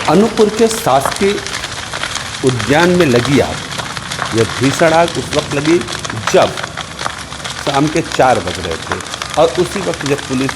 अनूपपुर के शासकीय उद्यान में लगी आग। यह भीषण आग उस वक्त लगी जब शाम के 4 बज रहे थे और उसी वक्त जब पुलिस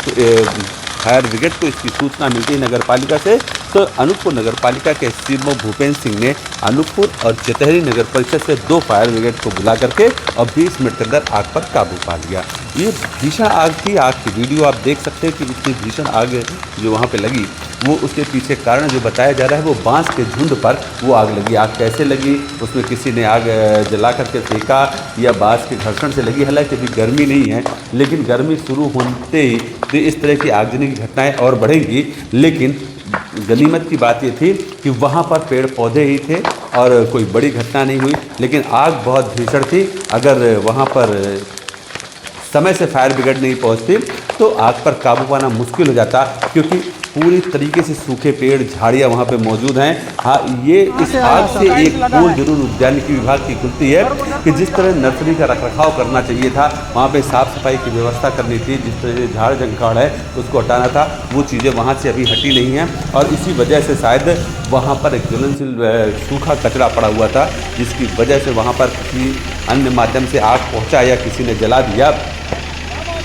फायर ब्रिगेड को इसकी सूचना मिलती है नगर पालिका से, तो अनूपपुर नगर पालिका के सीएमओ भूपेंद्र सिंह ने अनूपपुर और चतहरी नगर परिषद से 2 फायर ब्रिगेड को बुला करके और 20 मिनट के अंदर आग पर काबू पा लिया। ये भीषण आग थी। आग की वीडियो आप देख सकते हैं कि इतनी भीषण आग जो वहाँ पे लगी, वो उसके पीछे कारण जो बताया जा रहा है वो बांस के झुंड पर वो आग लगी। आग कैसे लगी, उसमें किसी ने आग जला करके फेंका या बांस के घर्षण से लगी। हालांकि अभी गर्मी नहीं है, लेकिन गर्मी शुरू होते ही तो इस तरह की आगजनी की घटनाएं और बढ़ेंगी। लेकिन गनीमत की बात ये थी कि वहाँ पर पेड़ पौधे ही थे और कोई बड़ी घटना नहीं हुई, लेकिन आग बहुत भीषण थी। अगर वहाँ पर समय से फायर ब्रिगेड नहीं पहुँचती तो आग पर काबू पाना मुश्किल हो जाता, क्योंकि पूरी तरीके से सूखे पेड़ झाड़ियाँ वहाँ पे मौजूद हैं। हाँ, ये इस आग से एक पोल जरूर उद्यानिकी विभाग की खुलती है कि जिस तरह नर्सरी का रखरखाव करना चाहिए था, वहाँ पे साफ़ सफाई की व्यवस्था करनी थी, जिस तरह से झाड़ जंखाड़ है उसको हटाना था, वो चीज़ें वहाँ से अभी हटी नहीं हैं। और इसी वजह से शायद वहाँ पर एक ज्वलनशील सूखा कचरा पड़ा हुआ था, जिसकी वजह से वहाँ पर किसी अन्य माध्यम से आग पहुँचा या किसी ने जला दिया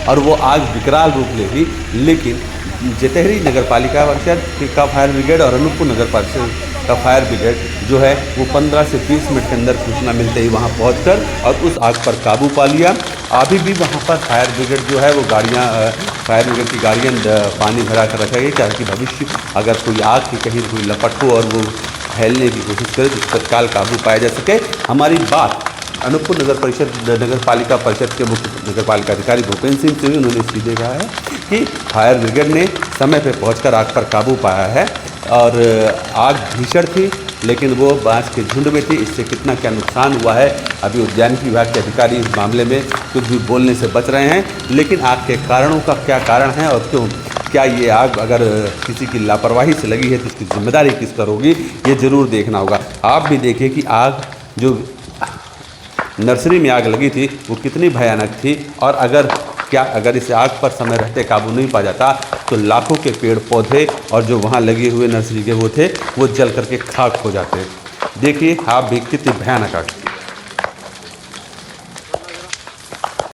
और वो आग विकराल रूप ले ली। लेकिन चतहरी नगर पालिका परिषद का फायर ब्रिगेड और अनूपपुर नगर परिषद का फायर ब्रिगेड जो है वो 15 से 20 मिनट के अंदर सूचना मिलते ही वहाँ पहुँचकर और उस आग पर काबू पा लिया। अभी भी वहाँ पर फायर ब्रिगेड जो है वो गाड़ियाँ फायर ब्रिगेड की गाड़ियाँ पानी भरा कर रखा गया, ताकि भविष्य अगर कोई आग की कहीं कोई लपट हो और वो फैलने की कोशिश करे तो तत्काल काबू पाया जा सके। हमारी बात अनूपपुर नगर पालिका परिषद के मुख्य नगर पालिका अधिकारी भूपेंद्र सिंह से भी उन्होंने सीधे कहा है कि फायर ब्रिगेड ने समय पर पहुंचकर आग पर काबू पाया है और आग भीषण थी, लेकिन वो बांस के झुंड में थी। इससे कितना क्या नुकसान हुआ है अभी उद्यानिकी विभाग के अधिकारी इस मामले में कुछ भी बोलने से बच रहे हैं, लेकिन आग के कारणों का क्या कारण है और क्यों, क्या ये आग अगर किसी की लापरवाही से लगी है तो इसकी जिम्मेदारी किस पर होगी, ये ज़रूर देखना होगा। आप भी देखिए कि आग जो नर्सरी में आग लगी थी वो कितनी भयानक थी, और अगर इस आग पर समय रहते काबू नहीं पा जाता तो लाखों के पेड़ पौधे और जो वहाँ लगे हुए नर्सरी के वो थे वो जल करके खाक हो जाते। देखिए आप भी कितनी भयानक आग।